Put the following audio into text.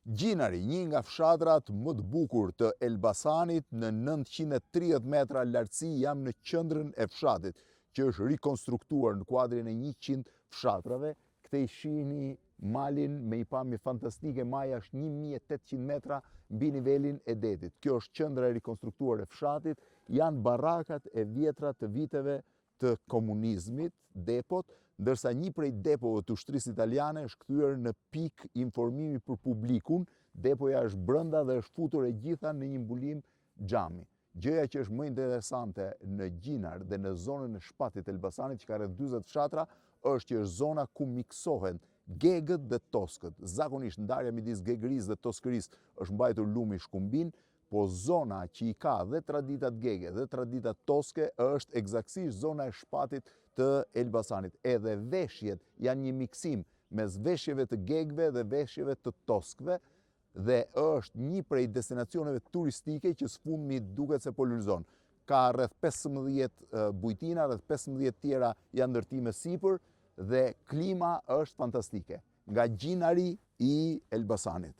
Gjinari, një nga fshatrat më të bukur të Elbasanit, në 930 metra lartësi jam në qendrën e fshatit, që është rikonstruktuar në kuadrin e 100 fshatrave. Këte i shihni malin me një pamje fantastike, maja është 1800 metra mbi nivelin e detit. Kjo është qendra e rikonstruktuar e fshatit, janë barakat e vjetra të viteve të komunizmit, depot, ndërsa një prej depove të ushtrisë italiane është kthyer në pikë informimi për publikun. Depoja është brenda dhe është futur e gjitha në një mbulim xhami. Gjëja që është më interesante në Gjinar dhe në zonën e shpatit të Elbasanit, që ka rreth 40 fshatra, është që është zona ku miksohen gegët dhe toskët. Zakonisht ndarja midis gegërisë dhe toskërisë është mbajtur lumi shkumbin, po zona që i ka dhe traditat gege dhe traditat toske është eksaktësisht zona e shpatit të Elbasanit. Edhe veshjet janë një miksim mes veshjeve të gegëve dhe veshjeve të toskëve, dhe është një prej destinacioneve turistike që sfundmi duket se po lulëzon. Ka rreth 15 bujtina, rreth 15 tjera janë ndërtime sipër dhe klima është fantastike nga Gjinari i Elbasanit.